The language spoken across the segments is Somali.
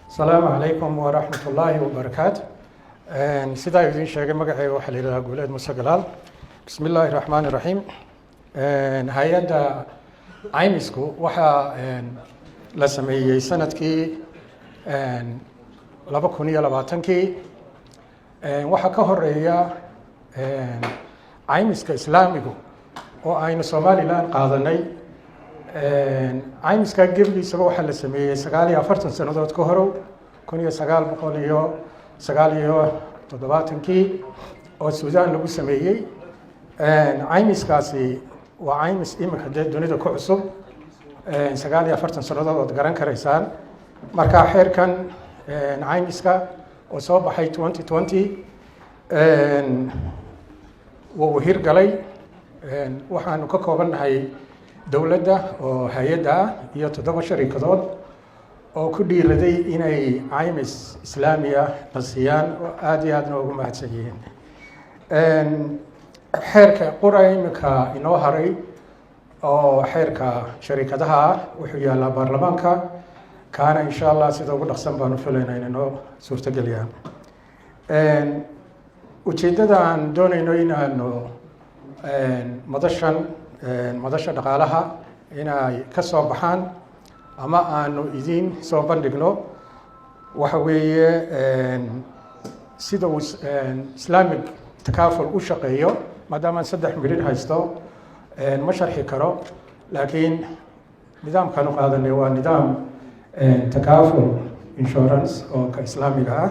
السلام عليكم ورحمة الله وبركاته. سيدا يدين شاقي مقعي وحليل قولاد موسى قلال. بسم الله الرحمن الرحيم. هايدا عيمسكو وحا لسمي سندكي لبكونية لباتنكي وحا كهوريا عيمسك إسلاميكو وعين سومالي لان قادني caymiska gebigiisaba waxaa la sameeyey 49 sanadood ka hor 1979 oo Suudaan lagu sameeyey caymiskaasi waa caymis imika dunida ku cusub 49 sanadood oo garan karaysaan marka xeerkan caymiska oo soo baxay 2020 wuu hirgalay waxaanu ka koobanahay dowladda oo hay'adda iyo 7 shirkadood oo ku dhiiraday inay caymis islaamiya nasiyaan oo aad iyo aad ugu mahadsan yihiin xeerka quraymka inoo haray oo xeerka shirkadaha wuxuu yaalaa baarlamaanka kaana insha Allah sida ugu dhaqsan baan u filaynaa inuu suurtageliyaan ujeedada aan doonayno inaanu madasha dhaqaalaha inay ka soo baxaan ama aanu idin soo bandhigno waxa weeye sida uu islaamic takaaful u shaqeeyo maadaama 3 milyan haysto ma sharxi karo laakiin nidaamkan u qaadanay waa nidaam takaaful insurance oo ka islaamiga ah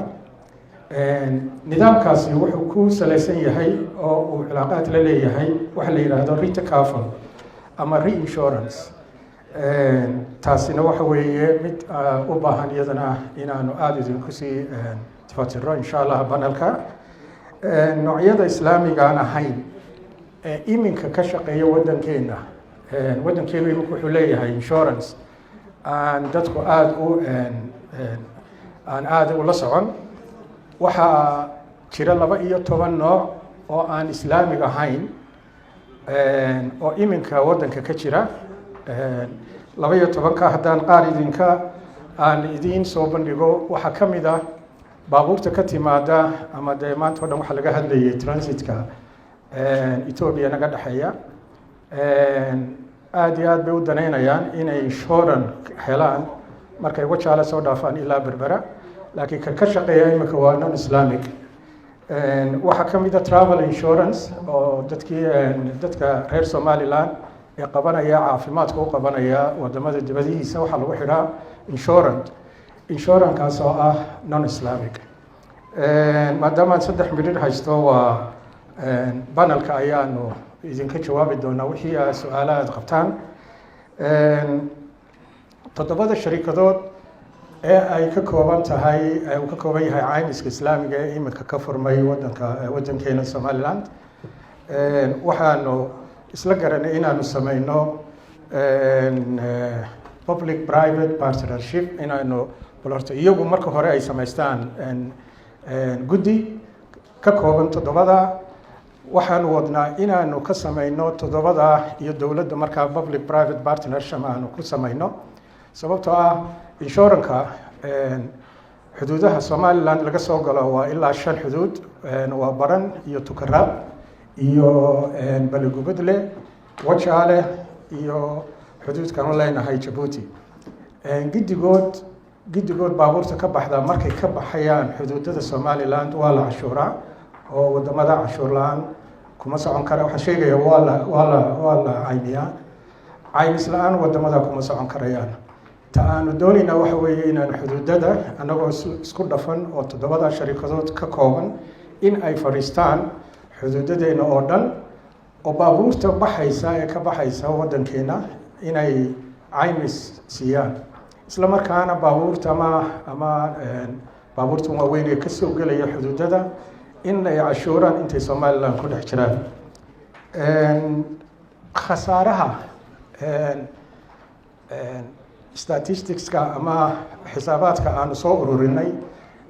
nidaamkaasi wuxuu ku salaysan yahay oo uu cilaaqaad la leeyahay waxa la yiraahdo retakaaful ama reinsurance taasina waxa weeye mid u baahan iyadana inaanu aad idinku sii tafatiro insha Allah banalka noocyada islaamiga aan ahayn iminka ka shaqeeya wadankeena iminku wuxuu leeyahay insurance aan dadku aad u la socon waxaa jira 12 nooc oo aan islaamig ahayn oo iminka wadanka ka jira 12 ka hadaan qaar idinka aan idin soo bandhigo waxa kamid ah baabuurta ka timaada ama maanta oo dhan waxa laga hadlayay transitka Ethiopia naga dhaxeeya aad iyo aad bay u daneynayaan inay insurance helaan markay wajaale soo dhaafaan ilaa Berbera laakiin ka shaqeeya imika waa non islamic waxa kamid ah travel insurance oo dadka reer Somaliland ee qabanaya caafimaadka u qabanaya wadamada dibadiisa waxa lagu xiraa insurance kaas oo ah non islamic maadaama 3 milyan haysto waa panelka ayaanu idinka jawaabi doonaa wixii su'aalaad qabtaan 7 shirkadood ee ay ka kooban yahay caymiska islaamiga ee imika ka furmay wadankeena Somaliland waxaanu isla garanay inaanu sameeyno public private partnership inaanu balorto iyagu marka hore ay sameystaan guddi ka kooban 7 waxaanu wadnaa inaanu ka sameeyno 7 iyo dawladda marka public private partnership aanu ku sameeyno sababtoo ah insurance xuduudaha Somaliland laga soo galo waa ilaa 5 xuduud waa Baran iyo Tukaraq iyo Balugubadle Wajaale iyo xuduudkan leenahay Djibouti gidigood baabuurta ka baxda markay ka baxayaan xuduudada Somaliland waa la cashuuraa oo wadamada cashuur la'aan kuma socon kara waxa sheegaya waa la caymis la'aan wadamada kuma socon karayaan taanu doonina waxa weeye inaan xuduudada anagoo isku dhafan oo 7 shirkadood ka kooban in ay fariistaan xuduudadeena oo dhan oo baabuurta baxaysa ee ka baxaysa wadankeena inay caymis siiyaan isla markaana baabuurta ama baabuurta waaweyn ee ka soo galaya xuduudada in ay cashuuraan intay Somaliland ku dhex jiraan khasaaraha statistics-ka ama xisaabaadka aan soo ururinay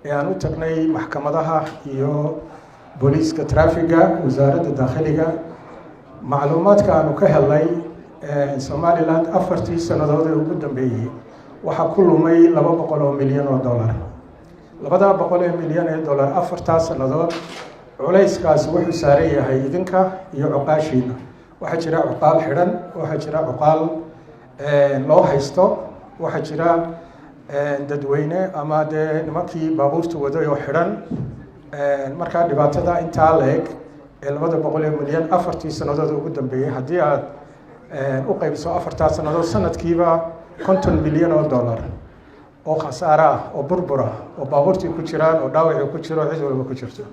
ee aan u tagnay maxkamadaha iyo booliiska traffiga wasaaradda dakhliga macluumaadka aanu ka helay Somaliland 4 sanadood ee ugu dambeeyay waxaa ku lumay 200 milyan oo dollar. 200 milyan oo dollar 4 sannadood culayskaas wuxuu saaran yahay idinka iyo cuqaashiina. waxaa jira cuqaal xidhan, waxaa jira cuqaal loo haysto, waxaa jira dadweyne ama dee nimankii baabuurta waday oo xidhan. markaa dhibaatada intaa leeg ee 200 milyan 4 sannadood ugu dambeeyay haddii aad u qaybiso 4 sannadood sanadkiiba 50 milyan oo dollar oo khasaare ah oo burbur ah oo baabuurtii ku jiraan oo dhaawacii ku jiro cid walba ku jirto.